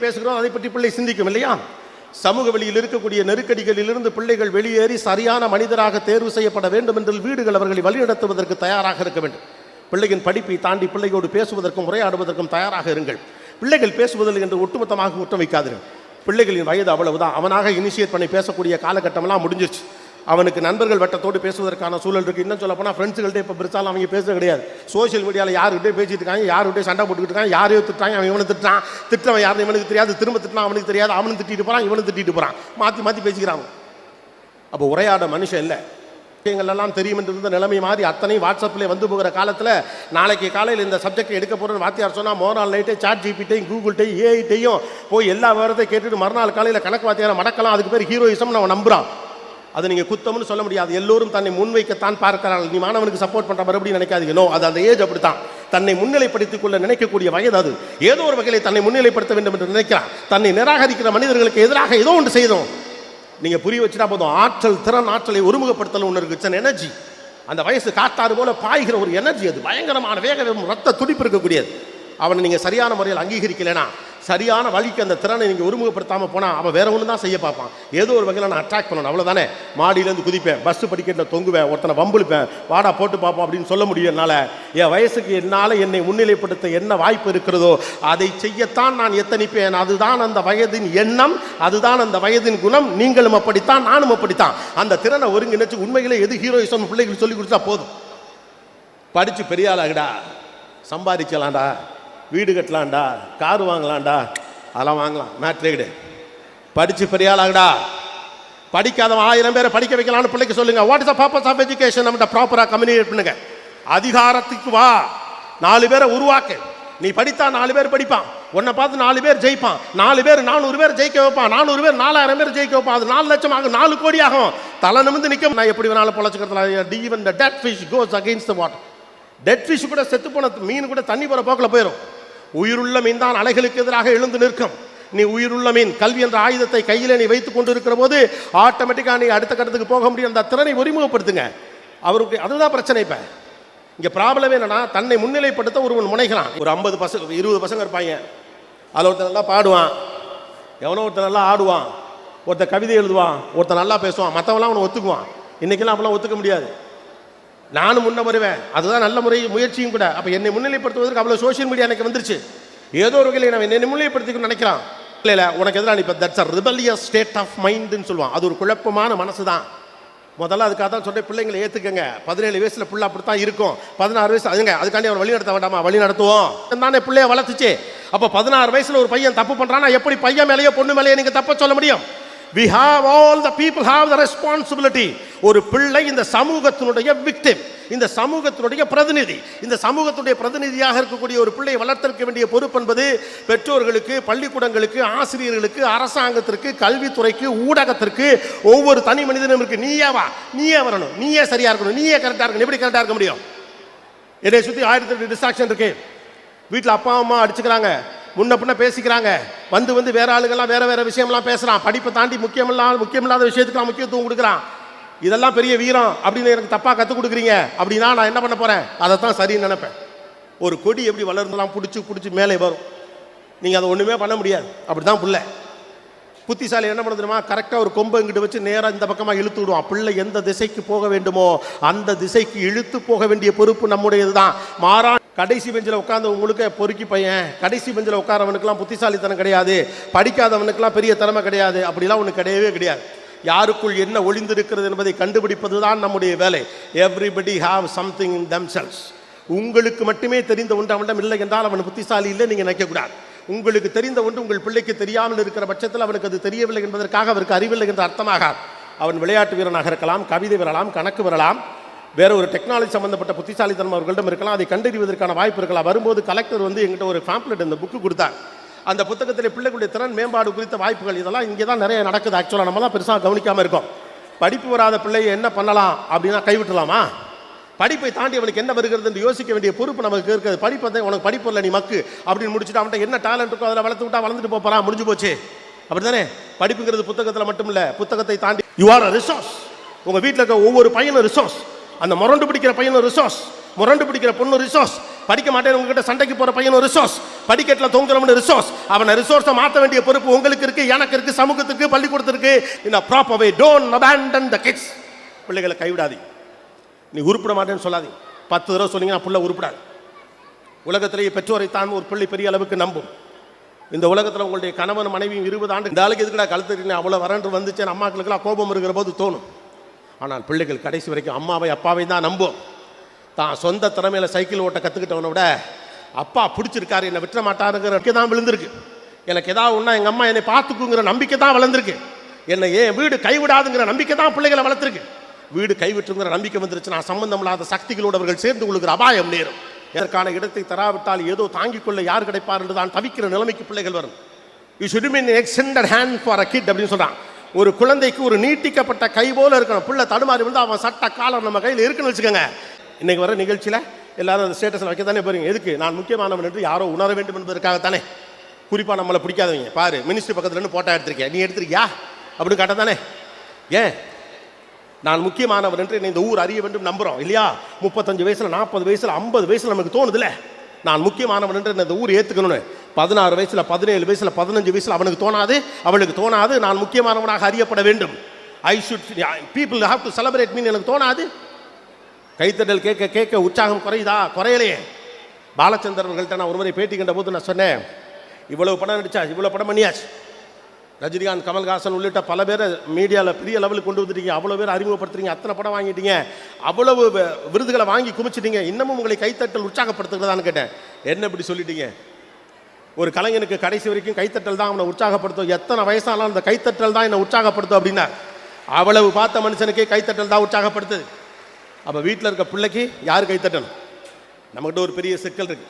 பேசுகிறோம், அதை பற்றி பிள்ளை சிந்திக்கும் இல்லையா? சமூக வெளியில் இருக்கக்கூடிய நெருக்கடிகளிலிருந்து பிள்ளைகள் வெளியேறி சரியான மனிதராக தேர்வு செய்யப்பட வேண்டும் என்று வீடுகள் அவர்களை வழிநடத்துவதற்கு தயாராக இருக்க வேண்டும். பிள்ளையின் படிப்பை தாண்டி பிள்ளையோடு பேசுவதற்கும் உரையாடுவதற்கும் தயாராக இருங்கள். பிள்ளைகள் பேசுவதில்லை என்று ஒட்டுமொத்தமாக குற்றம் வைக்காதீர்கள். பிள்ளைகளின் வயது அவ்வளவுதான். அவனாக இனிஷியேட் பண்ணி பேசக்கூடிய காலகட்டமெல்லாம் முடிஞ்சிருச்சு. அவனுக்கு நண்பர்கள் வட்டத்தோடு பேசுவதற்கான சூழல் இருக்குது. இன்னும் சொல்ல போனால் ஃப்ரெண்ட்ஸுகள்கிட்ட இப்போ பெருசாலும் அவங்க பேசுறது கிடையாது. சோஷியல் மீடியாவில் யாருக்கிட்டே பேசிட்டு இருக்காங்க, யாருக்கிட்டே சண்டை போட்டுக்கிட்டு இருக்காங்க, யாரையோ திட்டாங்க, அவன் இவனை திட்டான், திட்டவன் யாருன்னு இவனுக்கு தெரியாது, திரும்ப திட்டினா அவனுக்கு தெரியாது, அவனும் திட்டிட்டு போகிறான், இவனும் திட்டிட்டு போகிறான், மாற்றி மாற்றி பேசிக்கிறாங்க. அப்போ உரையாட மனுஷன் இல்லை. விஷயங்கள்லாம் தெரியும் என்று இருந்த நிலைமை மாதிரி அத்தனை வாட்ஸ்அப்பில் வந்து போகிற காலத்தில் நாளைக்கு காலையில் இந்த சப்ஜெக்ட் எடுக்க போகிறேன்னு வாத்தியார் சொன்னால் மோரால் நைட்டே சாட் ஜிபிட்டையும் கூகுள்கிட்டையும் ஏஐட்டையும் போய் எல்லா விவரத்தையும் கேட்டுட்டு மறுநாள் காலையில் கணக்கு வாத்தியாரை மடக்கலாம். அதுக்கு பேர் ஹீரோயிசம் அவன் நம்புறான். அதை நீங்கள் குத்தம்னு சொல்ல முடியாது. எல்லோரும் தன்னை முன்வைக்கத்தான் பார்க்கிறார்கள். நீ மாணவனுக்கு சப்போர்ட் பண்ணுற மறுபடியும் நினைக்காதீங்க. நோ, அது அந்த ஏஜ் அப்படித்தான். தன்னை முன்னிலைப்படுத்திக் கொள்ள நினைக்கக்கூடிய வயது அது. ஏதோ ஒரு வகையில் தன்னை முன்னிலைப்படுத்த வேண்டும் என்று நினைக்கிறான். தன்னை நிராகரிக்கிற மனிதர்களுக்கு எதிராக ஏதோ ஒன்று செய்தோம். நீங்கள் புரிய வச்சுட்டா போதும். ஆற்றல், திறன், ஆற்றலை ஒருமுகப்படுத்தல் ஒன்று இருக்கு. It's energy. அந்த வயசு காத்தாறு போல பாய்கிற ஒரு எனர்ஜி. அது பயங்கரமான வேக ரத்த துடிப்பு இருக்கக்கூடியது. அவனை நீங்கள் சரியான முறையில் அங்கீகரிக்கலைன்னா, சரியான வழிக்கு அந்த திறனை நீங்கள் ஒருமுகப்படுத்தாமல் போனால் அவன் வேற ஒன்று தான் செய்ய பார்ப்பான். ஏதோ ஒரு வகையில் நான் அட்ராக்ட் பண்ணணும், அவ்வளோதானே. மாடியிலேருந்து குதிப்பேன், பஸ் படிக்கட்டில் தொங்குவேன், ஒருத்தனை வம்புழுப்பேன், வாடா போட்டு பார்ப்போம் அப்படின்னு சொல்ல முடியும் என்னால். என் வயசுக்கு என்னால் என்னை முன்னிலைப்படுத்த என்ன வாய்ப்பு இருக்கிறதோ அதை செய்யத்தான் நான் எத்தனிப்பேன். அதுதான் அந்த வயதின் எண்ணம், அதுதான் அந்த வயதின் குணம். நீங்களும் அப்படித்தான், நானும் அப்படித்தான். அந்த திறனை ஒருங்கிணைச்சு உண்மையிலே எது ஹீரோயிசம் பிள்ளைகள் சொல்லி கொடுத்தா போதும். படித்து பெரிய ஆளாகடா, சம்பாதிக்கலாம்டா, வீடு கட்டலாம்டா, கார் வாங்கலாம்டா, அதெல்லாம் வாங்கலாம், மேட்ரே கிடையாது. படித்து பெரிய ஆளாகடா. படிக்காதவன் 1000 பேரை படிக்க வைக்கலாம்னு பிள்ளைக்கு சொல்லுங்க. What is the purpose of education? நம்ம ப்ராப்பராக கம்யூனிகேட் பண்ணுங்க. அதிகாரத்துக்கு வா, 4 பேரை உருவாக்கு. நீ படித்தா 4 பேர் படிப்பான், உன்னை பார்த்து 4 பேர் ஜெயிப்பான், 4 பேர் 400 பேர் ஜெயிக்க வைப்பான், 400 பேர் 4000 பேர் ஜெயிக்க வைப்பான். அது 4 லட்சம் ஆகும், 4 கோடி ஆகும். தலை நிமிர்ந்து நிற்கும். நான் எப்படி வேணாலும் பொழைச்சிக்கிறதுல. Even the dead fish goes against the water. Dead fish கூட, செத்து போன மீன் கூட தண்ணி போகிற போக்கில் போயிடும். உயிருள்ள மீன் தான் அலைகளுக்கு எதிராக எழுந்து நிற்கும். நீ உயிருள்ள மீன், கல்வி என்ற ஆயுதத்தை கையில் நீ வைத்துக் கொண்டு இருக்கிற போது ஆட்டோமேட்டிக்காக நீ அடுத்த கட்டத்துக்கு போக முடியும். அந்த திறனை ஒருமுகப்படுத்துங்க. அவருக்கு அதுதான் பிரச்சனை. இப்போ இங்கே ப்ராப்ளமே என்னன்னா, தன்னை முன்னிலைப்படுத்த ஒருவன் முனைகிறான். ஒரு 50 பசங்க 20 பசங்க இருப்பாங்க. அதில் ஒருத்தர் நல்லா பாடுவான், எவனோ ஒருத்தர் நல்லா ஆடுவான், ஒருத்தர் கவிதை எழுதுவான், ஒருத்தர் நல்லா பேசுவான், மற்றவெல்லாம் அவனை ஒத்துக்குவான். இன்றைக்கெல்லாம் அப்பெல்லாம் ஒத்துக்க முடியாது. நானும் முன்ன வருவேன், அதுதான் நல்ல முயற்சியும் கூட. அப்போ என்னை முன்னிலைப்படுத்துவதற்கு அவ்வளோ சோஷியல் மீடியா எனக்கு வந்துருச்சு. ஏதோ ஒரு வகையில் நான் என்னை முன்னிலைப்படுத்திக்கணும்னு நினைக்கிறான். இல்லை உனக்கு எதிராக இப்போ that's a rebellious state of மைண்டுன்னு சொல்லுவான். அது ஒரு குழப்பமான மனசு தான். முதல்ல அதுக்காக தான் சொல்கிறேன், பிள்ளைங்களை ஏற்றுக்கங்க. 17 வயசில் பிள்ளை அப்படி தான் இருக்கும். 16 வயசு அதுங்க, அதுக்காண்டி அவன் வழி நடத்த வேண்டாமா? வழி நடத்துவோம் தானே பிள்ளைய வளர்த்துச்சு. அப்போ 16 வயசில் ஒரு பையன் தப்பு பண்ணுறான்னா எப்படி பையன் மேலேயோ பொண்ணு மேலேயோ நீங்கள் தப்ப சொல்ல முடியும்? We have all the people have the responsibility. ஒரு பிள்ளை இந்த சமூகத்தினுடைய victim, இந்த சமூகத்தினுடைய பிரதிநிதி. இந்த சமூகத்துடைய பிரதிநிதியாக இருக்கக்கூடிய ஒரு பிள்ளையை வளர்த்திருக்க வேண்டிய பொறுப்பு என்பது பெற்றோர்களுக்கு, பள்ளிக்கூடங்களுக்கு, ஆசிரியர்களுக்கு, அரசாங்கத்திற்கு, கல்வித்துறைக்கு, ஊடகத்திற்கு, ஒவ்வொரு தனி மனிதனும் இருக்கு. நீயே வா, நீயே வரணும், நீயே சரியா இருக்கணும், நீயே கரெக்டாக இருக்கணும். எப்படி கரெக்டாக இருக்க முடியும்? என்னை சுற்றி 1008 டிஸ்ட்ராக்ஷன் இருக்கு. வீட்டில் அப்பா அம்மா அடிச்சுக்கிறாங்க, முன்ன பின்ன பேசிக்கிறாங்க, வந்து வேற ஆளுங்கள்லாம் வேற விஷயம்லாம் பேசுகிறான். படிப்பை தாண்டி முக்கியமில்லாத விஷயத்துக்குலாம் முக்கியத்துவம் கொடுக்குறான். இதெல்லாம் பெரிய வீரம் அப்படின்னு எனக்கு தப்பாக கற்றுக் கொடுக்குறீங்க அப்படின்னா நான் என்ன பண்ண போகிறேன்? அதை தான் சரின்னு நினைப்பேன். ஒரு கொடி எப்படி வளர்ந்தெல்லாம் பிடிச்சி மேலே வரும். நீங்கள் அதை ஒன்றுமே பண்ண முடியாது. அப்படி தான் பிள்ளை. புத்திசாலி என்ன பண்ண தெரியுமா? கரெக்டாக ஒரு கொம்பை இங்கிட்டு வச்சு நேராக இந்த பக்கமாக இழுத்து விடுவான். பிள்ளை எந்த திசைக்கு போக வேண்டுமோ அந்த திசைக்கு இழுத்து போக வேண்டிய பொறுப்பு நம்முடையது தான். மாறா கடைசி பெஞ்சில் உட்கார்ந்தவங்களுக்கு பொறுக்கி பையன், கடைசி பெஞ்சில் உட்காரவனுக்கெல்லாம் புத்திசாலித்தனம் கிடையாது, படிக்காதவனுக்கெல்லாம் பெரிய திறமை கிடையாது, அப்படிலாம் ஒன்று கிடையவே கிடையாது. யாருக்குள் என்ன ஒளிந்திருக்கிறது என்பதை கண்டுபிடிப்பது தான் நம்முடைய வேலை. Everybody have something in themselves. உங்களுக்கு மட்டுமே தெரிந்த ஒன்று அவனிடம் இல்லை என்றால் அவன் புத்திசாலி இல்லை நீங்கள் நினைக்கக்கூடாது. உங்களுக்கு தெரிந்த ஒன்று உங்கள் பிள்ளைக்கு தெரியாமல் இருக்கிற பட்சத்தில் அவனுக்கு அது தெரியவில்லை என்பதற்காக அவருக்கு அறிவில்லை என்று அர்த்தமாக. அவன் விளையாட்டு வீரனாக இருக்கலாம், கவிதை வரலாம், கணக்கு வரலாம், வேற ஒரு டெக்னாலஜி சம்பந்தப்பட்ட புத்திசாலித்தனம் அவர்களிடம் இருக்கலாம். அதை கண்டறிவதற்கான வாய்ப்பு இருக்கலாம். வரும்போது கலெக்டர் எங்கிட்ட ஒரு பேம்ப்ளெட் இந்த புக்கு கொடுத்தார். அந்த புத்தகத்தில் பிள்ளைகளுடைய திறன் மேம்பாடு குறித்த வாய்ப்புகள் இதெல்லாம் இங்கே தான் நிறைய நடக்குது. ஆக்சுவலாக நம்ம தான் பெருசாக கவனிக்காமல் இருக்கோம். படிப்பு வராத பிள்ளையை என்ன பண்ணலாம் அப்படின்னா கைவிட்டலாமா? படிப்பை தாண்டி அவனுக்கு என்ன வருகிறது என்று யோசிக்க வேண்டிய பொறுப்பு நமக்கு இருக்குது. படிப்பை உனக்கு படிப்பு இல்லை, நீ மக்கு அப்படின்னு முடிச்சுட்டு அவன்கிட்ட என்ன டேலண்ட் இருக்கோ அதில் வளர்த்து விட்டா வளர்ந்துட்டு போகிறான், முடிஞ்சு போச்சு. அப்படி தானே? படிப்புங்கிறது புத்தகத்தில் மட்டும் இல்லை, புத்தகத்தை தாண்டி யூ ஆர் அ ரிசோர்ஸ். உங்கள் வீட்டில் இருக்க ஒவ்வொரு பையனும் ரிசோர்ஸ். அந்த முரண்டு பிடிக்கிற பையனும் ரிசோர்ஸ், முரண்டு பிடிக்கிற பொண்ணு ரிசோர்ஸ். படிக்க மாட்டேன் உங்ககிட்ட சண்டைக்கு போற பையன் ஒரு ரிசோர்ஸ், படிக்கட்டுல தொங்குறவன் ரிசோர்ஸ். அவனை ரிசோர்ஸை மாற்ற வேண்டிய பொறுப்பு உங்களுக்கு இருக்கு, எனக்கு இருக்கு, சமூகத்திற்கு, பள்ளிக்கூடத்திற்கு. இந்த proper way. Don't abandon the kids. பிள்ளைகளை கைவிடாதீங்க. நீ உருப்பிட மாட்டேன்னு சொல்லாதீங்க. 10 தடவை சொன்னீங்கன்னா புள்ள உருப்பிடாது. உலகத்திலேயே பெற்றோரை தான் ஒரு பிள்ளை பெரிய அளவுக்கு நம்பும். இந்த உலகத்தில் உங்களுடைய கணவன் மனைவியும் 20 ஆண்டு இந்த ஆளுக்கு எதுக்குடா கழுத்துறீங்க அவ்வளோ வரன்று வந்துச்சு அம்மாக்களுக்கெல்லாம் கோபம் இருக்கிற போது தோணும். ஆனால் பிள்ளைகள் கடைசி வரைக்கும் அம்மாவை அப்பாவை தான் நம்பும். தான் சொந்த திறமையில சைக்கிள் ஓட்ட கற்றுக்கிட்டவனை விட அப்பா பிடிச்சிருக்காரு என்னை விட்டுற மாட்டாருங்கிற தான் விழுந்திருக்கு. எனக்கு ஏதாவது ஒன்றா எங்கள் அம்மா என்னை பார்த்துக்குங்கிற நம்பிக்கை தான் வளர்ந்துருக்கு. என்னை ஏன் வீடு கைவிடாதுங்கிற நம்பிக்கை தான் பிள்ளைகளை வளர்த்துருக்கு. வீடு கைவிட்டுங்கிற நம்பிக்கை வந்துருச்சு, நான் சம்பந்தம் இல்லாத சக்திகளோடு அவர்கள் சேர்ந்து கொள்ளுகிற அபாயம் நேரும். இதற்கான இடத்தை தராவிட்டால் ஏதோ தாங்கிக் கொள்ள யார் கிடைப்பார் என்று தான் தவிக்கிற நிலைமைக்கு பிள்ளைகள் வரும். You should be an extended hand for a kid அப்படின்னு சொல்றான். ஒரு குழந்தைக்கு ஒரு நீட்டிக்கப்பட்ட கை போல இருக்கணும். பிள்ளை தடுமாறி வந்து அவன் சட்ட காலம் நம்ம கையில் இருக்குன்னு வச்சுக்கோங்க. இன்னைக்கு வர நிகழ்ச்சியில் எல்லாரும் அந்த ஸ்டேட்டஸில் வைக்க தானே போறீங்க. எதுக்கு? நான் முக்கியமானவன் என்று யாரோ உணர வேண்டும் என்பதற்காகத்தானே. குறிப்பாக நம்மளை பிடிக்காதவங்க பாரு மினிஸ்ட்ரி பக்கத்துல இருந்து போட்டோ எடுத்திருக்கேன், நீ எடுத்திருக்கியா அப்படின்னு காட்ட தானே. ஏன் நான் முக்கியமானவர் என்று இந்த ஊர் அறிய வேண்டும் நம்புறோம் இல்லையா? 35 வயசுல 40 வயசுல 50 வயசுல நமக்கு தோணுதுல நான் முக்கியமானவன் என்று இந்த ஊர் ஏத்துக்கணும்னு. 16 வயசுல 17 வயசுல 15 வயசுல அவனுக்கு தோணாது, அவளுக்கு தோணாது நான் முக்கியமானவனாக அறியப்பட வேண்டும். I should people have to celebrate me எனக்கு தோணாது. கைத்தட்டல் கேட்க கேட்க உற்சாகம் குறையுதா? குறையலையே. பாலச்சந்திரர்கள்ட்ட நான் ஒருமுறை பேட்டி கண்ட போது நான் சொன்னேன், இவ்வளவு படம் நடிச்சா, இவ்வளவு படம் பண்ணியாச்சு, ரஜினிகாந்த், கமல்ஹாசன் உள்ளிட்ட பல பேரை மீடியாவில் பெரிய லெவலுக்கு கொண்டு வந்துட்டீங்க, அவ்வளோ பேர் அறிமுகப்படுத்துறீங்க, அத்தனை படம் வாங்கிட்டீங்க, அவ்வளவு விருதுகளை வாங்கி குமிச்சிட்டீங்க, இன்னமும் உங்களை கைத்தட்டல் உற்சாகப்படுத்துகிறதான்னு கேட்டேன். என்ன இப்படி சொல்லிட்டீங்க? ஒரு கலைஞனுக்கு கடைசி வரைக்கும் கைத்தட்டல் தான் அவனை உற்சாகப்படுத்தும். எத்தனை வயசானாலும் அந்த கைத்தட்டல் தான் என்னை உற்சாகப்படுத்தும் அப்படின்னா அவ்வளவு பார்த்த மனுஷனுக்கே கைத்தட்டல் தான் உற்சாகப்படுத்துது. அப்போ வீட்டில் இருக்க பிள்ளைக்கு யார் கைத்தட்டணும்? நம்மகிட்ட ஒரு பெரிய சிக்கல் இருக்கு.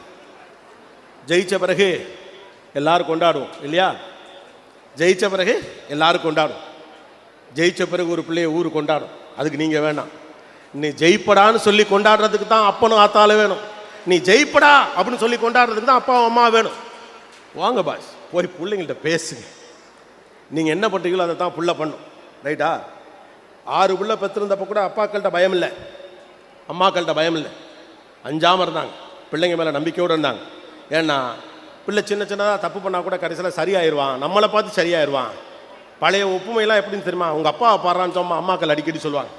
ஜெயிச்ச பிறகு எல்லாரும் கொண்டாடுவோம் இல்லையா? ஜெயிச்ச பிறகு எல்லாரும் கொண்டாடும். ஜெயிச்ச பிறகு ஒரு பிள்ளைய ஊர் கொண்டாடும். அதுக்கு நீங்கள் வேணாம். நீ ஜெயிப்படான்னு சொல்லி கொண்டாடுறதுக்கு தான் அப்பனும் ஆத்தாலும் வேணும். நீ ஜெயிப்படா அப்படின்னு சொல்லி கொண்டாடுறதுக்கு தான் அப்பா அம்மா வேணும். வாங்க பாஸ், போய் பிள்ளைங்கள்ட்ட பேசுங்க. நீங்கள் என்ன பண்ணுறீங்களோ அதை தான் புள்ள பண்ணும். ரைட்டா? 6 பிள்ளை பெற்றிருந்தப்போ கூட அப்பாக்கள்கிட்ட பயம் இல்லை, அம்மாக்கள்கிட்ட பயம் இல்லை, அஞ்சாமல் இருந்தாங்க, பிள்ளைங்க மேலே நம்பிக்கையோடு இருந்தாங்க. ஏன்னா பிள்ளை சின்ன சின்னதாக தப்பு பண்ணால் கூட கடைசியில் சரியாயிருவான், நம்மளை பார்த்து சரியாயிருவான். பழைய ஒப்புமையெல்லாம் எப்படின்னு தெரியுமா? உங்கள் அப்பாவை பாடுறான்னு சொன்னா அம்மாக்கள் அடிக்கடி சொல்லுவாங்க.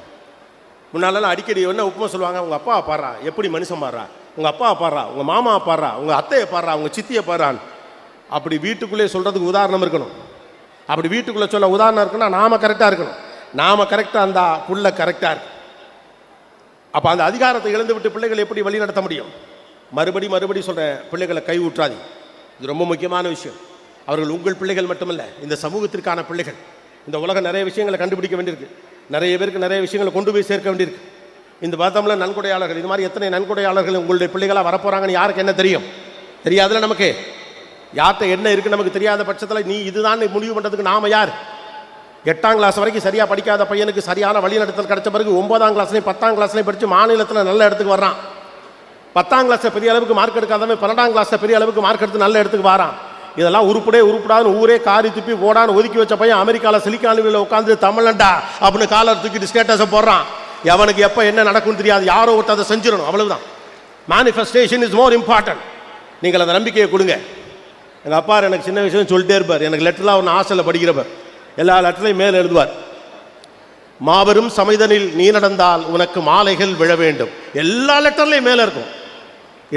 முன்னாலெல்லாம் அடிக்கடி என்ன ஒப்புமை சொல்லுவாங்க? உங்கள் அப்பாவை பாடுறா, எப்படி மனுஷன் பாடுறா, உங்கள் அப்பாவை பாடுறா, உங்கள் மாமாவை பாடுறா, உங்கள் அத்தையை பாடுறா, உங்கள் சித்தியை பாடுறான்னு. அப்படி வீட்டுக்குள்ளே சொல்கிறதுக்கு உதாரணம் இருக்கணும். அப்படி வீட்டுக்குள்ளே சொல்ல உதாரணம் இருக்குன்னா நாம் கரெக்டாக இருக்கணும். நாம் கரெக்டாக அந்த புள்ள கரெக்டாக இருக்கு. அப்போ அந்த அதிகாரத்தை இழந்து விட்டு பிள்ளைகளை எப்படி வழி நடத்த முடியும்? மறுபடி சொல்கிறேன், பிள்ளைகளை கை ஊற்றாது. இது ரொம்ப முக்கியமான விஷயம். அவர்கள் உங்கள் பிள்ளைகள் மட்டுமல்ல, இந்த சமூகத்திற்கான பிள்ளைகள். இந்த உலகம் நிறைய விஷயங்களை கண்டுபிடிக்க வேண்டியிருக்கு, நிறைய பேருக்கு நிறைய விஷயங்களை கொண்டு போய் சேர்க்க வேண்டியிருக்கு. இந்த பார்த்தோம்ல நன்கொடையாளர்கள், இது மாதிரி எத்தனை நன்கொடையாளர்கள் உங்களுடைய பிள்ளைகளாக வரப்போகிறாங்கன்னு யாருக்கு என்ன தெரியும்? தெரியாதுல. நமக்கு யார்கிட்ட என்ன இருக்குன்னு நமக்கு தெரியாத பட்சத்தில் நீ இதுதான் முடிவு பண்ணுறதுக்கு நாம் யார்? 8ஆம் கிளாஸ் வரைக்கும் சரியாக படிக்காத பையனுக்கு சரியான வழிநடத்தல் கிடைச்ச பிறகு 9ஆம் கிளாஸ்லேயும் 10ஆம் கிளாஸ்லேயும் படித்து மாநிலத்தில் நல்ல இடத்துக்கு வர்றான். 10ஆம் கிளாஸில் பெரிய அளவுக்கு மார்க் எடுக்காதவன் 12ஆம் கிளாஸில் பெரிய அளவுக்கு மார்க் எடுத்து நல்ல இடத்துக்கு வரான். இதெல்லாம் உருப்படாதுன்னு ஊரே காரி துப்பி ஓடான்னு ஒதுக்கி வச்ச பையன் அமெரிக்காவில் சிலிக்கானுவில் உட்காந்து தமிழண்டா அப்படின்னு காலர் தூக்கிட்டு ஸ்டேட்டஸை போடுறான். எவனுக்கு எப்போ என்ன நடக்கும்னு தெரியாது, யாரோ ஒருத்தர் அதை செஞ்சிடணும், அவ்வளவுதான். Manifestation is more important. நீங்கள் அந்த நம்பிக்கையை கொடுங்க. எங்கள் அப்பா எனக்கு சின்ன விஷயம் சொல்லிட்டே இருப்பார். எனக்கு லெட்டர்லாம் ஒன்று ஹாஸ்டலில் படிக்கிறப்ப எல்லா லெட்டர்லையும் மேலே எழுதுவார், மாபெரும் சமைதனில் நீ நடந்தால் உனக்கு மாலைகள் விழ வேண்டும். எல்லா லெட்டர்லையும் மேலே இருக்கும்.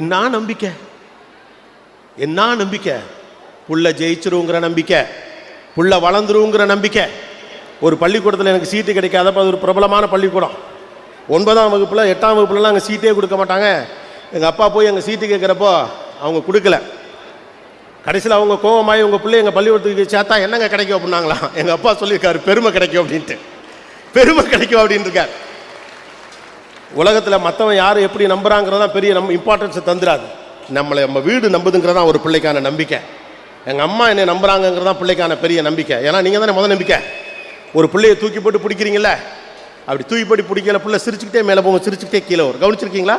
என்ன நம்பிக்கை, என்ன நம்பிக்கை? புள்ள ஜெயிச்சிருங்கிற நம்பிக்கை, புள்ள வளர்ந்துருங்கிற நம்பிக்கை. ஒரு பள்ளிக்கூடத்தில் எனக்கு சீட்டு கிடைக்காதப்போ, அது ஒரு பிரபலமான பள்ளிக்கூடம், 9ஆம் வகுப்பில் 8ஆம் வகுப்புலலாம் அங்கே சீட்டே கொடுக்க மாட்டாங்க. எங்கள் அப்பா போய் எங்கள் சீட்டு கேட்குறப்போ அவங்க கொடுக்கல. கடைசியில் அவங்க கோவமாயி உங்கள் பிள்ளை எங்கள் பள்ளிக்கூடத்துக்கு சேர்த்தா என்னங்க கிடைக்கும் அப்படின்னாங்களா. எங்கள் அப்பா சொல்லியிருக்காரு, பெருமை கிடைக்கும் அப்படின்ட்டு. பெருமை கிடைக்கும் அப்படின்னு இருக்கார். உலகத்தில் மற்றவன் யார் எப்படி நம்புறாங்கிறதான் பெரிய இம்பார்ட்டன்ஸை தந்துடாது. நம்ம வீடு நம்புதுங்கிறதான் ஒரு பிள்ளைக்கான நம்பிக்கை. எங்கள் அம்மா என்னை நம்புறாங்கிறதான் பிள்ளைக்கான பெரிய நம்பிக்கை. ஏன்னா நீங்கள் தானே முதல் நம்பிக்கை. ஒரு பிள்ளையை தூக்கி போட்டு பிடிக்கிறீங்கள, அப்படி தூக்கி போட்டு பிடிக்கல, பிள்ளை சிரிச்சுக்கிட்டே மேலே போங்க, சிரிச்சுக்கிட்டே கீழே வரும். கவனிச்சிருக்கீங்களா?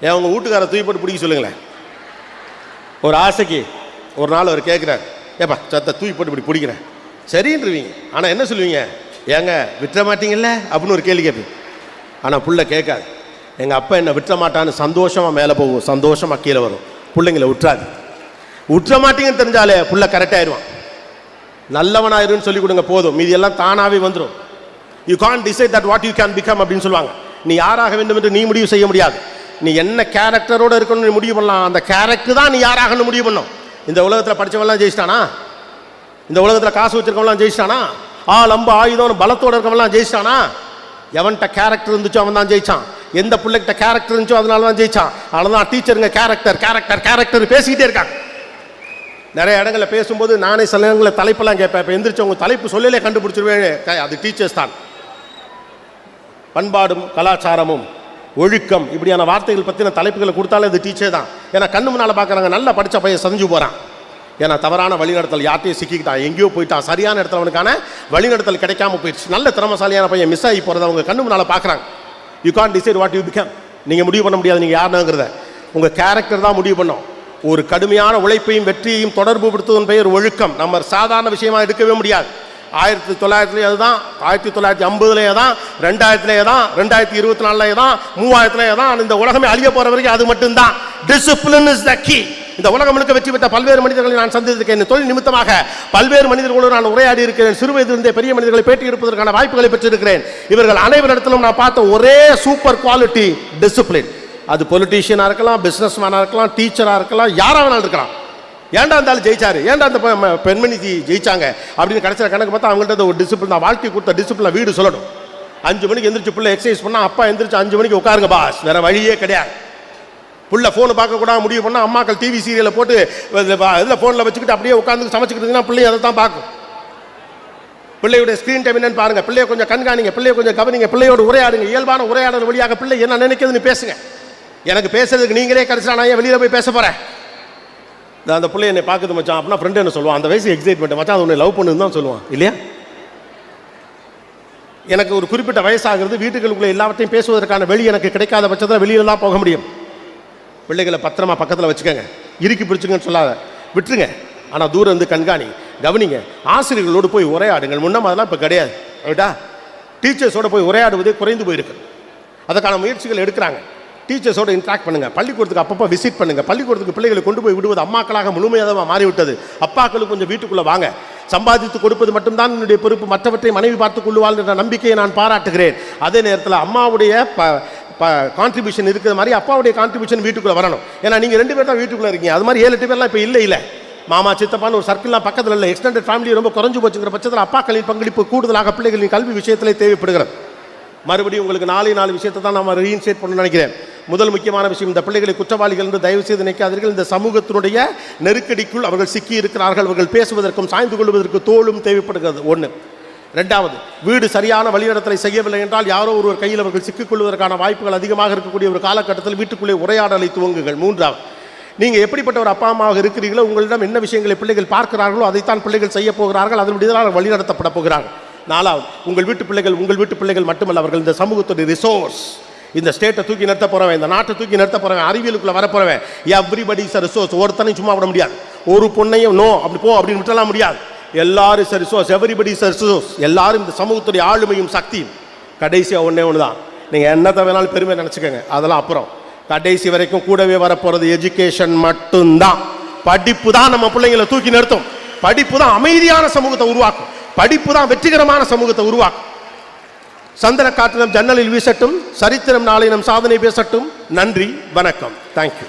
ஏன் உங்கள் வீட்டுக்காரை தூக்கி போட்டு பிடிக்க சொல்லுங்களேன். ஒரு ஆசைக்கு ஒரு நாள் அவர் கேட்குறாரு, ஏப்பா சத்த தூக்கி போட்டு இப்படி பிடிக்கிறேன், சரின்றுவீங்க. ஆனால் என்ன சொல்லுவீங்க? ஏங்க விட்டுற மாட்டீங்கல்ல அப்படின்னு ஒரு கேள்வி கேட்பீங்க. ஆனால் புள்ள கேட்காது. எங்கள் அப்பா என்னை விட்டுற மாட்டான்னு சந்தோஷமாக மேலே போகும், சந்தோஷமாக கீழே வரும். பிள்ளைங்களை விட்டுறாது. விட்டுற மாட்டீங்கன்னு தெரிஞ்சாலே புள்ள கரெக்டாகிடுவான். நல்லவனாயிருன்னு சொல்லி கொடுங்க போதும், மீதி எல்லாம் தானாகவே வந்துடும். You can't decide that what you can become அப்படின்னு சொல்லுவாங்க. நீ யாராக வேண்டும் என்று நீ முடிவு செய்ய முடியாது. நீ என்ன கேரக்டரோடு இருக்கணும்னு நீ முடிவு பண்ணலாம். அந்த கேரக்டர் தான் நீ யாராகன்னு முடிவு பண்ணும். இந்த உலகத்தில் படித்தவங்களாம் ஜெயிச்சிட்டானா? இந்த உலகத்தில் காசு வச்சிருக்கவங்களாம் ஜெயிச்சிட்டானா? லம்ப ஆயுதம் பலத்தோடு இருக்கவங்களாம் ஜெயிச்சிட்டானா? எவன்கிட்ட கேரக்டர் இருந்துச்சோ அவன் தான் ஜெயிச்சான். எந்த பிள்ளைகிட்ட கேரக்டர் இருந்துச்சோ அதனால தான் ஜெயிச்சான். அதனால தான் டீச்சருங்க கேரக்டர் கேரக்டர் கேரக்டர் பேசிக்கிட்டே இருக்காங்க. நிறைய இடங்களில் பேசும்போது நானே சில இடங்களில் தலைப்பெல்லாம் கேட்பேன். இப்போ எந்திரிச்சு உங்கள் தலைப்பு சொல்லலே கண்டுபிடிச்சிருவேன், அது டீச்சர்ஸ் தான். பண்பாடும் கலாச்சாரமும் ஒழுக்கம் இப்படியான வார்த்தைகள் பற்றின தலைப்புகளை கொடுத்தாலே அது டீச்சர் தான். ஏன்னா கண்ணு முன்னால் பார்க்குறாங்க, நல்லா படித்த பையன் செஞ்சு போகிறான். ஏன்னா தவறான வழிநடத்தல் யார்ட்டையும் சிக்கிக்கிட்டான், எங்கேயோ போயிட்டான், சரியான இடத்துல அவனுக்கான வழிநடத்தல் கிடைக்காம போயிடுச்சு. நல்ல திறமசாலியான பையன் மிஸ் ஆகி போகிறத அவங்க கண்ணு முன்னால் பார்க்குறாங்க. You can't decide what you become. நீங்கள் முடிவு பண்ண முடியாது நீங்கள் யாருங்கிறத. உங்கள் கேரக்டர் தான் முடிவு பண்ணோம். ஒரு கடுமையான உழைப்பையும் வெற்றியையும் தொடர்பு படுத்துவதன் பெயர் ஒழுக்கம். நம்ம சாதாரண விஷயமா எடுக்கவே முடியாது. 1900 அதுதான், 1950 தான், 2000 தான், 2024 தான், 3000 தான். இந்த உலகமே அழிய போற வரைக்கும் அது மட்டும்தான். Discipline is the key. இந்த உலகம் முழுக்க வெற்றி பெற்ற பல்வேறு மனிதர்களை நான் சந்தித்திருக்கேன். தொழில் நிமித்தமாக பல்வேறு மனிதர்களோடு நான் உரையாடி இருக்கிறேன். சிறு வயதிலிருந்தே பெரிய மனிதர்களை பேட்டி எடுப்பதற்கான வாய்ப்புகளை பெற்றிருக்கிறேன். இவர்கள் அனைவரிடத்திலும் நான் பார்த்த ஒரே சூப்பர் குவாலிட்டி டிசிப்ளின். அது பொலிட்டீஷியனாக இருக்கலாம், பிஸ்னஸ் மேனாக இருக்கலாம், டீச்சராக இருக்கலாம், யாராக வேணாலும் இருக்கலாம். ஏன்டா இருந்தாலும் ஜெயிச்சாரு, ஏன்டா அந்த பெண்மணி ஜெயிச்சாங்க அப்படின்னு கடைசியில் கணக்கு பார்த்தா அவங்கள்ட்ட ஒரு டிசிப்ளின் தான். வாழ்க்கை கொடுத்த டிசிப்ளின் வீடு சொல்லணும். 5 மணிக்கு எந்திரிச்சு பிள்ளை எக்ஸசைஸ் பண்ணால் அப்பா எந்திரிச்சு 5 மணிக்கு உட்காருங்க பாஸ், வேற வழியே கிடையாது. புள்ள ஃபோனை பார்க்கக்கூடாது முடிவு பண்ணால் அம்மாக்கள் டிவி சீரியலை போட்டு இதில் ஃபோனில் வச்சுக்கிட்டு அப்படியே உட்காந்து சமைச்சிக்கிட்டு இருந்தீங்கன்னா பிள்ளைய அதை தான் பார்க்கும். பிள்ளையுடைய ஸ்க்ரீன் டைம் என்னன்னு பாருங்க, பிள்ளைய கொஞ்சம் கண்காணிங்க, பிள்ளைய கொஞ்சம் கவனிங்க, பிள்ளையோட உரையாடுங்க. இயல்பான உரையாடல் வழியாக பிள்ளை என்ன நினைக்கிறதுன்னு பேசுங்க. எனக்கு பேசுறதுக்கு நீங்களே கிடைச்சா நான் ஏன் வெளியில் போய் பேச போகிறேன்? அந்த பிள்ளை என்னை பார்க்குது மச்சான் அப்படின்னா ஃப்ரெண்டு என்ன சொல்லுவான், அந்த வயசு எக்ஸைட்மெண்ட் மச்சான் அது உன்னை லவ் பண்ணுன்னு தான் சொல்லுவான் இல்லையா? எனக்கு ஒரு குறிப்பிட்ட வயசாகிறது, வீட்டுகளுக்குள்ள எல்லாவற்றையும் பேசுவதற்கான வெளி எனக்கு கிடைக்காத பட்சத்தில் வெளியில தான் போக முடியும். பிள்ளைகளை பத்திரமா பக்கத்தில் வச்சுக்கோங்க, இறுக்கி பிடிச்சுங்கன்னு சொல்லாத, விட்டுருங்க. ஆனால் தூரம் இருந்து கண்காணி, கவனிங்க. ஆசிரியர்களோடு போய் உரையாடுங்கள். முன்ன அதெல்லாம் இப்போ கிடையாது. ரைட்டா? டீச்சர்ஸோட போய் உரையாடுவதே குறைந்து போயிருக்கு. அதுக்கான முயற்சிகள் எடுக்கிறாங்க. டீச்சர்ஸோட இன்ட்ராக்ட் பண்ணுங்க, பள்ளிக்கூடத்துக்கு அப்பப்போ விசிட் பண்ணுங்க. பள்ளிக்கூடத்துக்கு பிள்ளைகளை கொண்டு போய் விடுவது அம்மாக்களாக முழுமையாக மாறிவிட்டது. அப்பாக்களுக்கு கொஞ்சம் வீட்டுக்குள்ள வாங்க. சம்பாதித்து கொடுப்பது மட்டும்தான் என்னுடைய பொறுப்பு, மற்றவற்றை மனைவி பார்த்துக் கொள்ளுவாள் என்ற நம்பிக்கையை நான் பாராட்டுகிறேன். அதே நேரத்தில் அம்மாவுடைய கான்ட்ரிபியூஷன் இருக்கிற மாதிரி அப்பாவுடைய கான்ட்ரிபியூஷன் வீட்டுக்குள்ள வரணும். ஏன்னா நீங்க 2 பேர் தான் வீட்டுக்குள்ள இருக்கீங்க. அது மாதிரி 7-8 பேர்லாம் இப்போ இல்லை. மாமா சித்தப்பான்னு ஒரு சர்க்கிள்லாம் பக்கத்தில் இல்லை. எக்ஸ்டெண்டட் ஃபேமிலி ரொம்ப குறைஞ்சு போச்சுங்கிற பட்சத்தில் அப்பாக்களின் பங்களிப்பு கூடுதலாக பிள்ளைகளின் கல்வி விஷயத்திலே தேவைப்படுகிறது. மறுபடியும் உங்களுக்கு 4 விஷயத்தை தான் நம்ம ரீஇன்ஸ்டேட் பண்ணணும்னு நினைக்கிறேன். முதல் முக்கியமான விஷயம், இந்த பிள்ளைகளை குற்றவாளிகள் என்று தயவு செய்து நினைக்காதீர்கள். இந்த சமூகத்தினுடைய நெருக்கடிக்குள் அவர்கள் சிக்கி இருக்கிறார்கள். அவர்கள் பேசுவதற்கும் சாய்ந்து கொள்வதற்கு தோளும் தேவைப்படுகிறது. 1. 2வது, வீடு சரியான வழிநடத்தலை செய்யவில்லை என்றால் யாரோ ஒருவர் கையில் அவர்கள் சிக்கிக்கொள்வதற்கான வாய்ப்புகள் அதிகமாக இருக்கக்கூடிய ஒரு காலகட்டத்தில் வீட்டுக்குள்ளே உரையாடலை துவங்குங்கள். 3வது, நீங்கள் எப்படிப்பட்ட ஒரு அப்பா அம்மாவாக இருக்கிறீர்களோ உங்களிடம் என்ன விஷயங்களை பிள்ளைகள் பார்க்கிறார்களோ அதைத்தான் பிள்ளைகள் செய்ய போகிறார்கள். அதனுடைய வழிநடத்தப்பட போகிறார்கள். 4வது, உங்கள் வீட்டு பிள்ளைகள் மட்டுமல்ல, அவர்கள் இந்த சமூகத்துடைய ரிசோர்ஸ். இந்த ஸ்டேட்டை தூக்கி நிறுத்த போறவன், இந்த நாட்டை தூக்கி நிறுத்த போறவன், அறிவியலுக்குள்ள வர போறவன், எவ்ரிபடி இஸ் எ ரிசோர்ஸ். ஒருத்தனையும் சும்மா விட முடியாது. ஒரு பொண்ணையும் நோ அப்படி போ அப்படின்னு விட்டலாம் முடியாது. எல்லாரும் is a resource, everybody is a resource. எல்லாரும் இந்த சமூகத்துடைய ஆளுமையும் சக்தியும். கடைசியாக ஒன்று தான், நீங்கள் என்னத்தை வேணாலும் பெருமை நினச்சிக்கோங்க, அதெல்லாம் அப்புறம். கடைசி வரைக்கும் கூடவே வரப்போகிறது எஜுகேஷன் மட்டும்தான். படிப்பு தான் நம்ம பிள்ளைங்களை தூக்கி நிறுத்தும். படிப்பு தான் அமைதியான சமூகத்தை உருவாக்கும். படிப்பு தான் வெற்றிகரமான சமூகத்தை உருவாக்கும். சந்தன காற்று நம் ஜன்னலில் வீசட்டும், சரித்திரம் நாளை நம் சாதனை பேசட்டும். நன்றி, வணக்கம், தேங்க்யூ.